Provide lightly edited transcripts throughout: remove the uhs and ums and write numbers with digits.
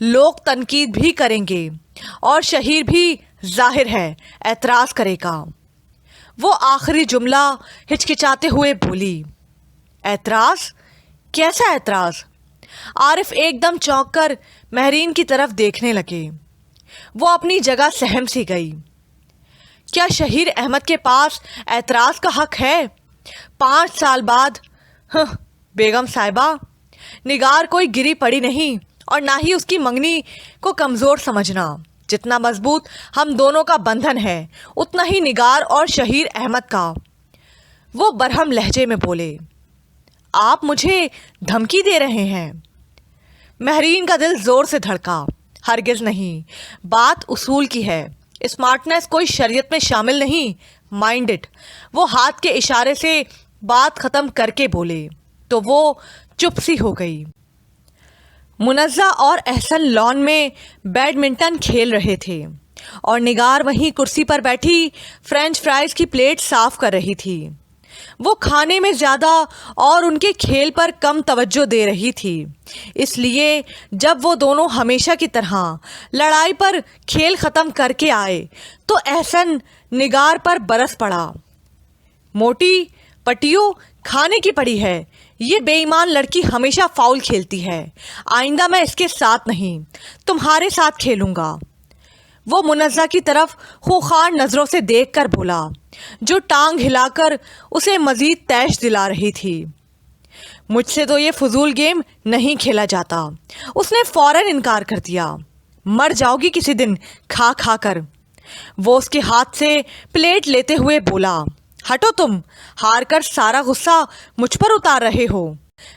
لوگ تنقید بھی کریں گے اور شہیر بھی ظاہر ہے اعتراض کرے گا۔ وہ آخری جملہ ہچکچاتے ہوئے بولی۔ اعتراض؟ کیسا اعتراض؟ عارف ایک دم چونک کر مہرین کی طرف دیکھنے لگے۔ وہ اپنی جگہ سہم سی گئی۔ کیا شہیر احمد کے پاس اعتراض کا حق ہے؟ 5 سال بعد؟ بیگم صاحبہ، نگار کوئی گری پڑی نہیں اور نہ ہی اس کی منگنی کو کمزور سمجھنا۔ جتنا مضبوط ہم دونوں کا بندھن ہے اتنا ہی نگار اور شہیر احمد کا۔ وہ برہم لہجے میں بولے۔ آپ مجھے دھمکی دے رہے ہیں؟ مہرین کا دل زور سے دھڑکا۔ ہرگز نہیں، بات اصول کی ہے۔ اسمارٹنس کوئی شریعت میں شامل نہیں، مائنڈ اٹ۔ وہ ہاتھ کے اشارے سے بات ختم کر کے بولے تو وہ چپ سی ہو گئی۔ منزہ اور احسن لان میں بیڈمنٹن کھیل رہے تھے اور نگار وہیں کرسی پر بیٹھی فرینچ فرائز کی پلیٹ صاف کر رہی تھی۔ وہ کھانے میں زیادہ اور ان کے کھیل پر کم توجہ دے رہی تھی۔ اس لیے جب وہ دونوں ہمیشہ کی طرح لڑائی پر کھیل ختم کر کے آئے تو احسن نگار پر برس پڑا۔ موٹی پٹیو کھانے کی پڑی ہے، یہ بے ایمان لڑکی ہمیشہ فاؤل کھیلتی ہے، آئندہ میں اس کے ساتھ نہیں تمہارے ساتھ کھیلوں گا۔ وہ منزہ کی طرف خوخار نظروں سے دیکھ کر بولا، جو ٹانگ ہلا کر اسے مزید تیش دلا رہی تھی۔ مجھ سے تو یہ فضول گیم نہیں کھیلا جاتا۔ اس نے فوراً انکار کر دیا۔ مر جاؤ گی کسی دن کھا کھا کر۔ وہ اس کے ہاتھ سے پلیٹ لیتے ہوئے بولا، ہٹو تم، ہار کر سارا غصہ مجھ پر اتار رہے ہو۔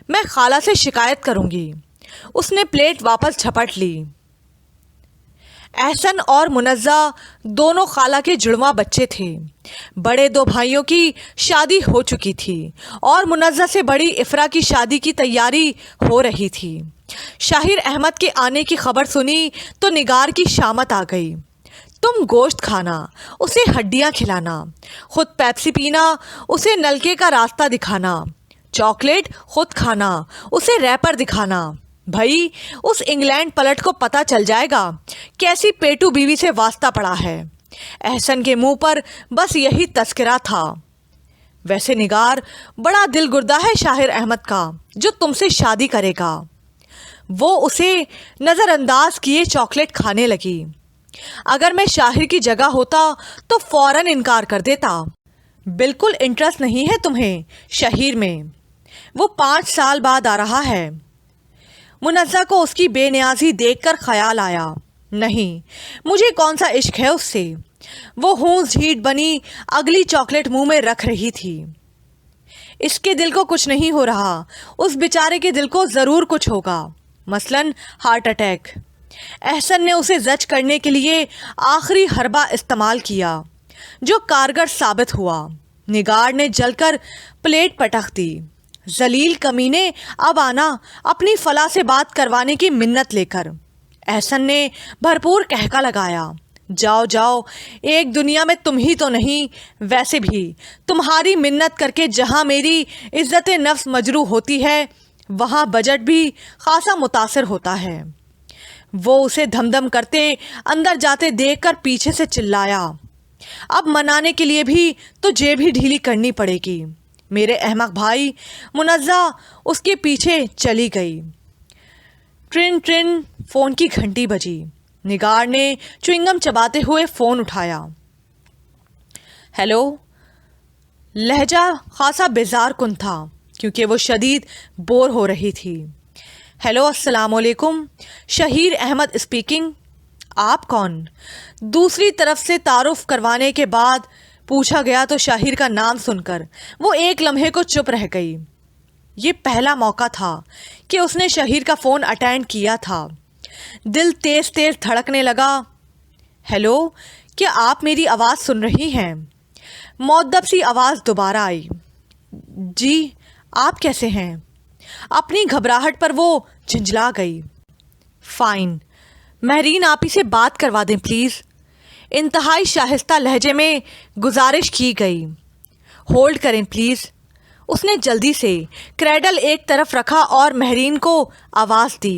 میں خالہ سے شکایت کروں گی۔ اس نے پلیٹ واپس جھپٹ لی۔ احسن اور منزہ دونوں خالہ کے جڑواں بچے تھے۔ بڑے 2 بھائیوں کی شادی ہو چکی تھی اور منزہ سے بڑی افرا کی شادی کی تیاری ہو رہی تھی۔ شاہیر احمد کے آنے کی خبر سنی تو نگار کی شامت آ گئی۔ تم گوشت کھانا، اسے ہڈیاں کھلانا، خود پیپسی پینا، اسے نلکے کا راستہ دکھانا، چاکلیٹ خود کھانا، اسے ریپر دکھانا۔ بھائی اس انگلینڈ پلٹ کو پتہ چل جائے گا کیسی پیٹو بیوی سے واسطہ پڑا ہے۔ احسن کے منہ پر بس یہی تذکرہ تھا۔ ویسے نگار بڑا دل گردہ ہے شاہیر احمد کا جو تم سے شادی کرے گا۔ وہ اسے نظر انداز کیے چاکلیٹ کھانے لگی۔ اگر میں شاہر کی جگہ ہوتا تو فوراً انکار کر دیتا۔ بالکل انٹرسٹ نہیں ہے تمہیں شہیر میں، وہ 5 سال بعد آ رہا ہے۔ منزہ کو اس کی بے نیازی دیکھ کر خیال آیا، نہیں مجھے کون سا عشق ہے اس سے۔ وہ ہونس جھیٹ بنی اگلی چاکلیٹ منہ میں رکھ رہی تھی۔ اس کے دل کو کچھ نہیں ہو رہا، اس بیچارے کے دل کو ضرور کچھ ہوگا، مثلاً ہارٹ اٹیک۔ احسن نے اسے زج کرنے کے لیے آخری حربہ استعمال کیا جو کارگر ثابت ہوا۔ نگار نے جل کر پلیٹ پٹخ دی۔ ذلیل کمینے، اب آنا اپنی فلاح سے بات کروانے کی منت لے کر۔ احسن نے بھرپور کہکا لگایا، جاؤ جاؤ، ایک دنیا میں تم ہی تو نہیں، ویسے بھی تمہاری منت کر کے جہاں میری عزت نفس مجروح ہوتی ہے وہاں بجٹ بھی خاصا متاثر ہوتا ہے۔ وہ اسے دھم دھم کرتے اندر جاتے دیکھ کر پیچھے سے چلایا، اب منانے کے لیے بھی تو جیب ہی ڈھیلی کرنی پڑے گی میرے احمق بھائی۔ منزہ اس کے پیچھے چلی گئی۔ ٹرن ٹرن فون کی گھنٹی بجی۔ نگار نے چوئنگم چباتے ہوئے فون اٹھایا۔ ہیلو۔ لہجہ خاصا بیزار کن تھا کیونکہ وہ شدید بور ہو رہی تھی۔ ہیلو، السلام علیکم، شہیر احمد اسپیکنگ۔ آپ کون؟ دوسری طرف سے تعارف کروانے کے بعد پوچھا گیا تو شاہیر کا نام سن کر وہ ایک لمحے کو چپ رہ گئی۔ یہ پہلا موقع تھا کہ اس نے شہیر کا فون اٹینڈ کیا تھا۔ دل تیز تیز دھڑکنے لگا۔ ہیلو، کیا آپ میری آواز سن رہی ہیں؟ مؤدب سی آواز دوبارہ آئی۔ جی، آپ کیسے ہیں؟ اپنی گھبراہٹ پر وہ جھنجلا گئی۔ فائن، مہرین آپ ہی سے بات کروا دیں پلیز، انتہائی شائستہ لہجے میں گزارش کی گئی۔ ہولڈ کریں پلیز۔ اس نے جلدی سے کریڈل ایک طرف رکھا اور مہرین کو آواز دی۔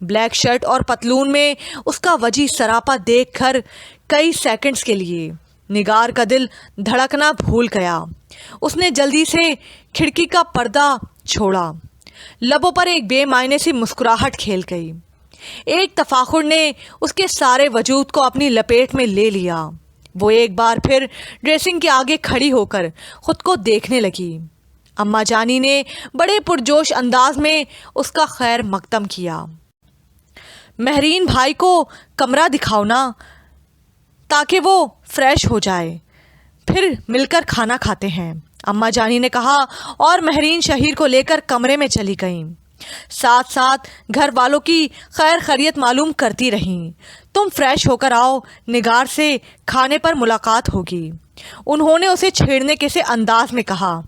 بلیک شرٹ اور پتلون میں اس کا وجیح سراپا دیکھ کر کئی سیکنڈز کے لیے نگار کا دل دھڑکنا بھول گیا۔ اس نے جلدی سے کھڑکی کا پردہ چھوڑا۔ لبوں پر ایک بے معنی سی مسکراہٹ کھیل گئی۔ ایک تفاخر نے اس کے سارے وجود کو اپنی لپیٹ میں لے لیا۔ وہ ایک بار پھر ڈریسنگ کے آگے کھڑی ہو کر خود کو دیکھنے لگی۔ اماں جانی نے بڑے پرجوش انداز میں اس کا خیر مقدم کیا۔ مہرین بھائی کو کمرہ دکھاؤ نا تاکہ وہ فریش ہو جائے، پھر مل کر کھانا کھاتے ہیں، اماں جانی نے کہا اور مہرین شہیر کو لے کر کمرے میں چلی گئیں۔ ساتھ ساتھ گھر والوں کی خیر خیریت معلوم کرتی رہیں۔ تم فریش ہو کر آؤ، نگار سے کھانے پر ملاقات ہوگی، انہوں نے اسے چھیڑنے کے سے انداز میں کہا۔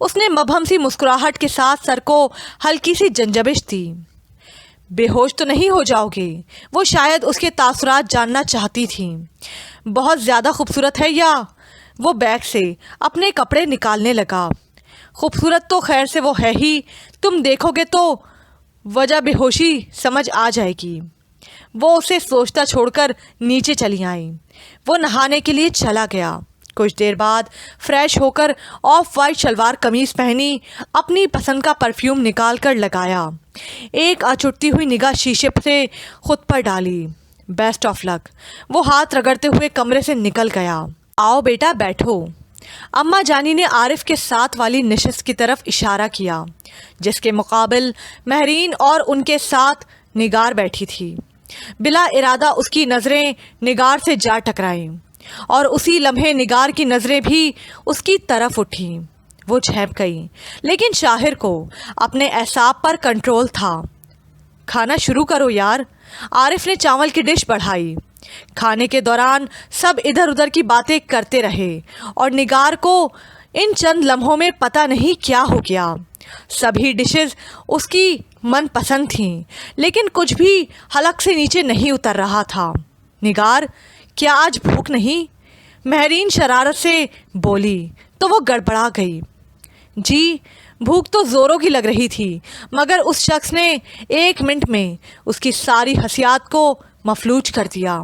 اس نے مبہم سی مسکراہٹ کے ساتھ سر کو ہلکی سی جنجبش دی۔ بے ہوش تو نہیں ہو جاؤ گے؟ وہ شاید اس کے تاثرات جاننا چاہتی تھیں۔ بہت زیادہ خوبصورت ہے یا؟ وہ بیگ سے اپنے کپڑے نکالنے لگا۔ خوبصورت تو خیر سے وہ ہے ہی، تم دیکھو گے تو وجہ بے ہوشی سمجھ آ جائے گی۔ وہ اسے سوچتا چھوڑ کر نیچے چلی آئیں۔ وہ نہانے کے لیے چلا گیا۔ کچھ دیر بعد فریش ہو کر آف وائٹ شلوار قمیض پہنی، اپنی پسند کا پرفیوم نکال کر لگایا، ایک اچھٹتی ہوئی نگاہ شیشے سے خود پر ڈالی۔ بیسٹ آف لک، وہ ہاتھ رگڑتے ہوئے کمرے سے نکل گیا۔ آؤ بیٹا بیٹھو، اماں جانی نے عارف کے ساتھ والی نشست کی طرف اشارہ کیا، جس کے مقابل مہرین اور ان کے ساتھ نگار بیٹھی تھی۔ بلا ارادہ اس کی نظریں نگار سے جا ٹکرائیں اور اسی لمحے نگار کی نظریں بھی اس کی طرف اٹھیں۔ وہ جھینپ گئی، لیکن شاہر کو اپنے اعصاب پر کنٹرول تھا۔ کھانا شروع کرو یار، عارف نے چاول کی ڈش بڑھائی۔ کھانے کے دوران سب ادھر ادھر کی باتیں کرتے رہے اور نگار کو ان چند لمحوں میں پتہ نہیں کیا ہو گیا۔ سبھی ڈشز اس کی من پسند تھیں، لیکن کچھ بھی حلق سے نیچے نہیں اتر رہا تھا۔ نگار، کیا آج بھوک نہیں؟ مہرین شرارت سے بولی تو وہ گڑبڑا گئی۔ جی، بھوک تو زوروں کی لگ رہی تھی، مگر اس شخص نے 1 منٹ میں اس کی ساری حسیات کو مفلوج کر دیا۔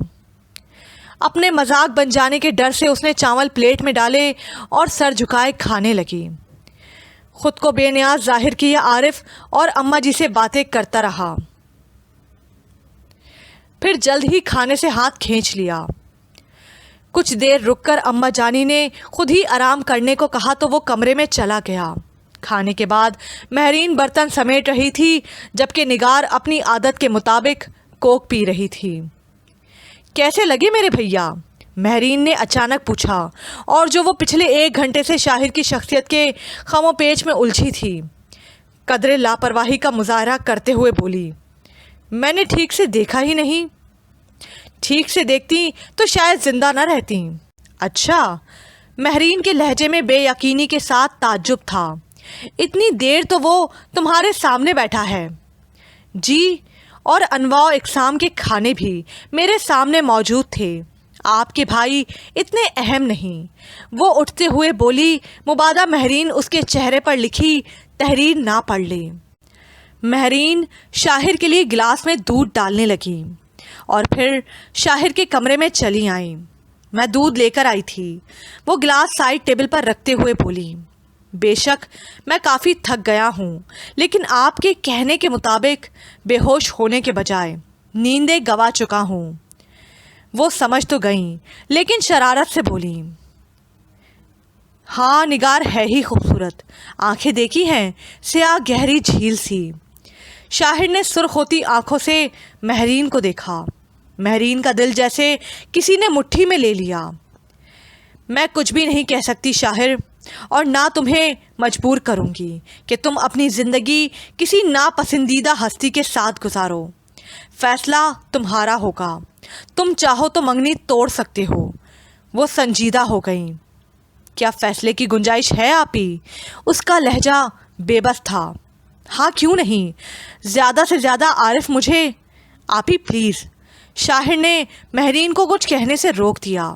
اپنے مذاق بن جانے کے ڈر سے اس نے چاول پلیٹ میں ڈالے اور سر جھکائے کھانے لگی۔ خود کو بے نیاز ظاہر کیا عارف اور اماں جی سے باتیں کرتا رہا، پھر جلد ہی کھانے سے ہاتھ کھینچ لیا۔ کچھ دیر رک کر اماں جانی نے خود ہی آرام کرنے کو کہا تو وہ کمرے میں چلا گیا۔ کھانے کے بعد مہرین برتن سمیٹ رہی تھی، جبکہ نگار اپنی عادت کے مطابق کوک پی رہی تھی۔ کیسے لگے میرے بھیا؟ مہرین نے اچانک پوچھا، اور جو وہ پچھلے 1 گھنٹے سے شاہر کی شخصیت کے خم و پیچ میں الجھی تھی، قدرے لاپرواہی کا مظاہرہ کرتے ہوئے بولی، میں نے ٹھیک سے دیکھا ہی نہیں۔ ٹھیک سے دیکھتی تو شاید زندہ نہ رہتی۔ اچھا، مہرین کے لہجے میں بے یقینی کے ساتھ تعجب تھا۔ اتنی دیر تو وہ تمہارے سامنے بیٹھا ہے؟ جی، اور انواع و اقسام کے کھانے بھی میرے سامنے موجود تھے، آپ کے بھائی اتنے اہم نہیں۔ وہ اٹھتے ہوئے بولی، مبادا مہرین اس کے چہرے پر لکھی تحریر نہ پڑھ لے۔ مہرین شاہر کے لیے گلاس میں دودھ ڈالنے لگی اور پھر شاہر کے کمرے میں چلی آئیں۔ میں دودھ لے کر آئی تھی، وہ گلاس سائڈ ٹیبل پر رکھتے ہوئے بولی۔ بے شک میں کافی تھک گیا ہوں، لیکن آپ کے کہنے کے مطابق بے ہوش ہونے کے بجائے نیندیں گوا چکا ہوں۔ وہ سمجھ تو گئیں، لیکن شرارت سے بولی، ہاں نگار ہے ہی خوبصورت، آنکھیں دیکھی ہیں، سیاہ گہری جھیل سی۔ شاہر نے سرخ ہوتی آنکھوں سے مہرین کو دیکھا۔ مہرین کا دل جیسے کسی نے مٹھی میں لے لیا۔ میں کچھ بھی نہیں کہہ سکتی شاہر، اور نہ تمہیں مجبور کروں گی کہ تم اپنی زندگی کسی ناپسندیدہ ہستی کے ساتھ گزارو۔ فیصلہ تمہارا ہوگا، تم چاہو تو منگنی توڑ سکتے ہو۔ وہ سنجیدہ ہو گئیں۔ کیا فیصلے کی گنجائش ہے آپی؟ اس کا لہجہ بے بس تھا۔ ہاں کیوں نہیں، زیادہ سے زیادہ عارف مجھے۔ آپی پلیز، شاہر نے مہرین کو کچھ کہنے سے روک دیا۔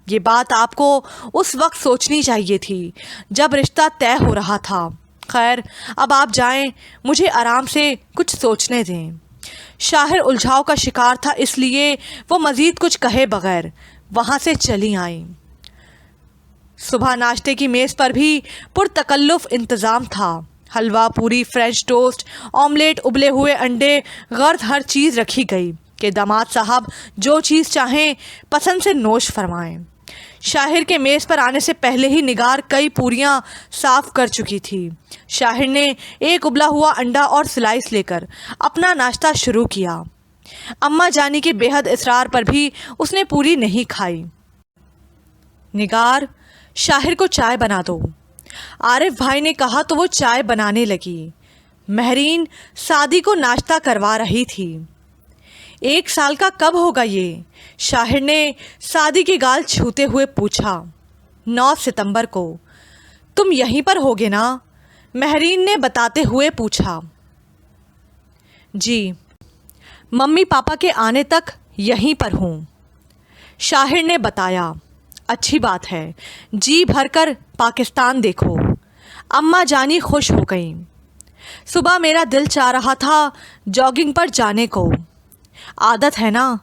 یہ بات آپ کو اس وقت سوچنی چاہیے تھی جب رشتہ طے ہو رہا تھا۔ خیر اب آپ جائیں، مجھے آرام سے کچھ سوچنے دیں۔ شاہر الجھاؤ کا شکار تھا، اس لیے وہ مزید کچھ کہے بغیر وہاں سے چلی آئیں۔ صبح ناشتے کی میز پر بھی پرتکلف انتظام تھا۔ حلوہ، پوری، فرینچ ٹوسٹ، آملیٹ، ابلے ہوئے انڈے، غرض ہر چیز رکھی گئی کہ داماد صاحب جو چیز چاہیں پسند سے نوش فرمائیں۔ شاہر کے میز پر آنے سے پہلے ہی نگار کئی پوریاں صاف کر چکی تھی۔ شاہر نے ایک ابلا ہوا انڈا اور سلائس لے کر اپنا ناشتہ شروع کیا۔ اماں جانی کے بے حد اصرار پر بھی اس نے پوری نہیں کھائی۔ نگار، شاہر کو چائے بنا دو، عارف بھائی نے کہا تو وہ چائے بنانے لگی۔ مہرین سعدی کو ناشتہ کروا رہی تھی۔ 1 سال کا کب ہوگا یہ؟ شاہر نے سعدی کی گال چھوتے ہوئے پوچھا۔ 9 ستمبر کو۔ تم یہیں پر ہوگے نا؟ مہرین نے بتاتے ہوئے پوچھا۔ جی، ممی پاپا کے آنے تک یہیں پر ہوں، شاہر نے بتایا۔ اچھی بات ہے، جی بھر کر پاکستان دیکھو۔ اماں جانی خوش ہو گئیں۔ صبح میرا دل چاہ رہا تھا جاگنگ پر جانے کو۔ عادت ہے نا؟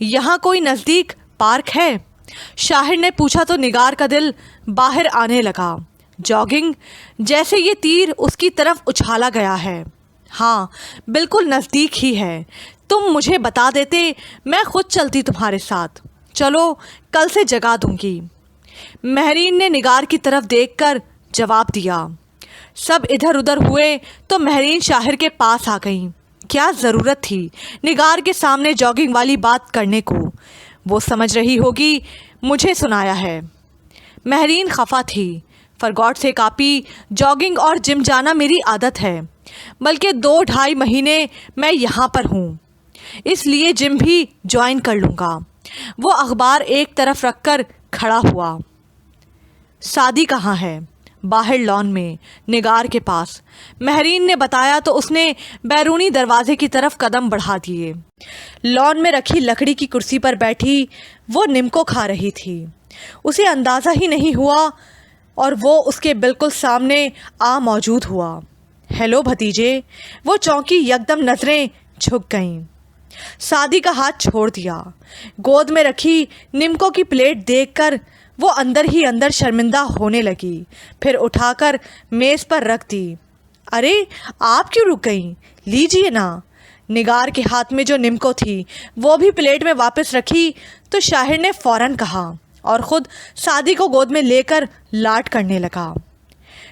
یہاں کوئی نزدیک پارک ہے؟ شاہر نے پوچھا تو نگار کا دل باہر آنے لگا۔ جاگنگ؟ جیسے یہ تیر اس کی طرف اچھالا گیا ہے۔ ہاں، بالکل نزدیک ہی ہے۔ تم مجھے بتا دیتے، میں خود چلتی تمہارے ساتھ۔ چلو، کل سے جگا دوں گی۔ مہرین نے نگار کی طرف دیکھ کر جواب دیا۔ سب ادھر ادھر ہوئے تو مہرین شاہر کے پاس آ گئیں۔ کیا ضرورت تھی نگار کے سامنے جاگنگ والی بات کرنے کو؟ وہ سمجھ رہی ہوگی مجھے سنایا ہے۔ مہرین خفا تھی۔ فار گاڈ سے کاپی، جاگنگ اور جم جانا میری عادت ہے، بلکہ 2-2.5 مہینے میں یہاں پر ہوں، اس لیے جم بھی جوائن کر لوں گا۔ وہ اخبار ایک طرف رکھ کر کھڑا ہوا۔ سعدی کہاں ہے؟ باہر لان میں، نگار کے پاس، مہرین نے بتایا تو اس نے بیرونی دروازے کی طرف قدم بڑھا دیے۔ لان میں رکھی لکڑی کی کرسی پر بیٹھی وہ نمکو کھا رہی تھی۔ اسے اندازہ ہی نہیں ہوا اور وہ اس کے بالکل سامنے آ موجود ہوا۔ ہیلو بھتیجے۔ وہ چونکی، یکدم نظریں جھک گئیں۔ سعدی کا ہاتھ چھوڑ دیا۔ گود میں رکھی نمکو کی پلیٹ دیکھ کر وہ اندر ہی اندر شرمندہ ہونے لگی، پھر اٹھا کر میز پر رکھ دی۔ ارے آپ کیوں رک گئیں؟ لیجیے نا۔ نگار کے ہاتھ میں جو نمکو تھی وہ بھی پلیٹ میں واپس رکھی تو شاہر نے فوراً کہا اور خود سعدی کو گود میں لے کر لاٹ کرنے لگا۔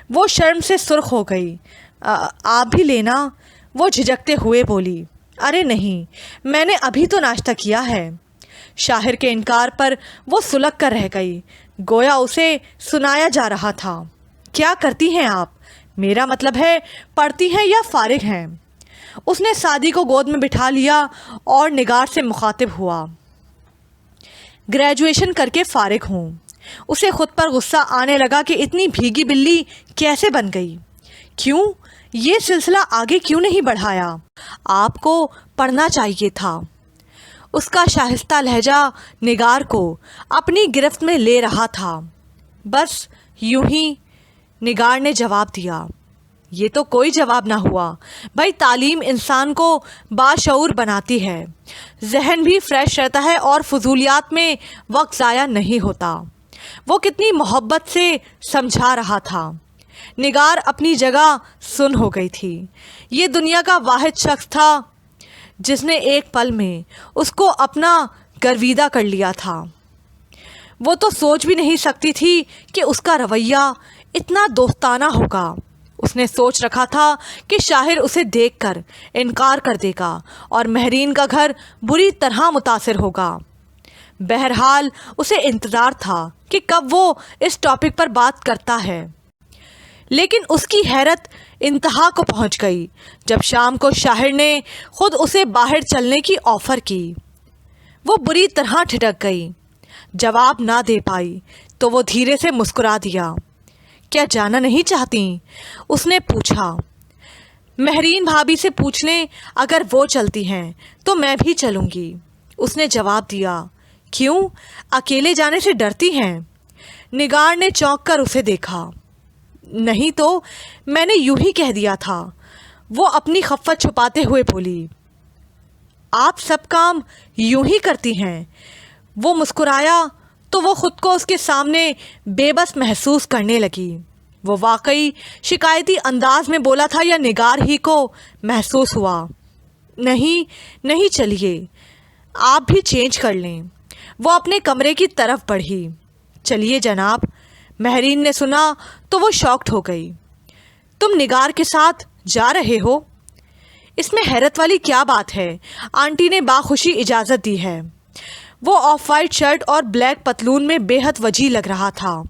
وہ شرم سے سرخ ہو گئی۔ آپ بھی لینا، وہ جھجکتے ہوئے بولی۔ ارے نہیں، میں نے ابھی تو ناشتہ کیا ہے۔ شاہر کے انکار پر وہ سلگ کر رہ گئی، گویا اسے سنایا جا رہا تھا۔ کیا کرتی ہیں آپ؟ میرا مطلب ہے پڑھتی ہیں یا فارغ ہیں؟ اس نے سعدی کو گود میں بٹھا لیا اور نگار سے مخاطب ہوا۔ گریجویشن کر کے فارغ ہوں۔ اسے خود پر غصہ آنے لگا کہ اتنی بھیگی بلی کیسے بن گئی؟ کیوں یہ سلسلہ آگے کیوں نہیں بڑھایا؟ آپ کو پڑھنا چاہیے تھا۔ اس کا شائستہ لہجہ نگار کو اپنی گرفت میں لے رہا تھا۔ بس یوں ہی، نگار نے جواب دیا۔ یہ تو کوئی جواب نہ ہوا بھائی، تعلیم انسان کو باشعور بناتی ہے، ذہن بھی فریش رہتا ہے اور فضولیات میں وقت ضائع نہیں ہوتا۔ وہ کتنی محبت سے سمجھا رہا تھا۔ نگار اپنی جگہ سن ہو گئی تھی۔ یہ دنیا کا واحد شخص تھا جس نے ایک پل میں اس کو اپنا گرویدہ کر لیا تھا۔ وہ تو سوچ بھی نہیں سکتی تھی کہ اس کا رویہ اتنا دوستانہ ہوگا۔ اس نے سوچ رکھا تھا کہ شاہر اسے دیکھ کر انکار کر دے گا اور مہرین کا گھر بری طرح متاثر ہوگا۔ بہرحال اسے انتظار تھا کہ کب وہ اس ٹاپک پر بات کرتا ہے، لیکن اس کی حیرت انتہا کو پہنچ گئی جب شام کو شاہر نے خود اسے باہر چلنے کی آفر کی۔ وہ بری طرح ٹھٹک گئی، جواب نہ دے پائی تو وہ دھیرے سے مسکرا دیا۔ کیا جانا نہیں چاہتی؟ اس نے پوچھا۔ مہرین بھابھی سے پوچھ لیں، اگر وہ چلتی ہیں تو میں بھی چلوں گی، اس نے جواب دیا۔ کیوں؟ اکیلے جانے سے ڈرتی ہیں؟ نگار نے چونک کر اسے دیکھا۔ نہیں تو میں نے یوں ہی کہہ دیا تھا، وہ اپنی خفت چھپاتے ہوئے بولی۔ آپ سب کام یوں ہی کرتی ہیں۔ وہ مسکرایا تو وہ خود کو اس کے سامنے بے بس محسوس کرنے لگی۔ وہ واقعی شکایتی انداز میں بولا تھا یا نگار ہی کو محسوس ہوا؟ نہیں چلیے آپ بھی چینج کر لیں۔ وہ اپنے کمرے کی طرف بڑھی۔ چلیے جناب۔ مہرین نے سنا تو وہ شاکڈ ہو گئی۔ تم نگار کے ساتھ جا رہے ہو؟ اس میں حیرت والی کیا بات ہے؟ آنٹی نے باخوشی اجازت دی ہے۔ وہ آف وائٹ شرٹ اور بلیک پتلون میں بے حد وجیح لگ رہا تھا۔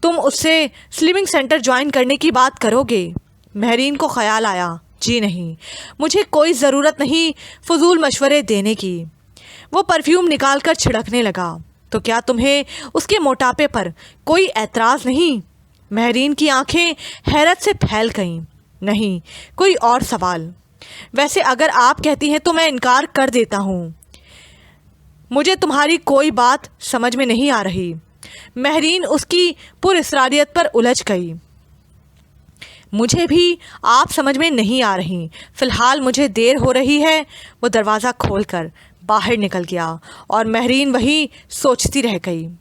تم اس سے سلمنگ سینٹر جوائن کرنے کی بات کرو گے؟ مہرین کو خیال آیا، جی نہیں، مجھے کوئی ضرورت نہیں فضول مشورے دینے کی۔ وہ پرفیوم نکال کر چھڑکنے لگا۔ تو کیا تمہیں اس کے موٹاپے پر کوئی اعتراض نہیں؟ مہرین کی آنکھیں حیرت سے پھیل گئیں۔ نہیں، کوئی اور سوال؟ ویسے اگر آپ کہتی ہیں تو میں انکار کر دیتا ہوں۔ مجھے تمہاری کوئی بات سمجھ میں نہیں آ رہی۔ مہرین اس کی پر اصراریت پر الجھ گئی۔ مجھے بھی آپ سمجھ میں نہیں آ رہی۔ فی الحال مجھے دیر ہو رہی ہے۔ وہ دروازہ کھول کر باہر نکل گیا اور مہرین وہیں سوچتی رہ گئی۔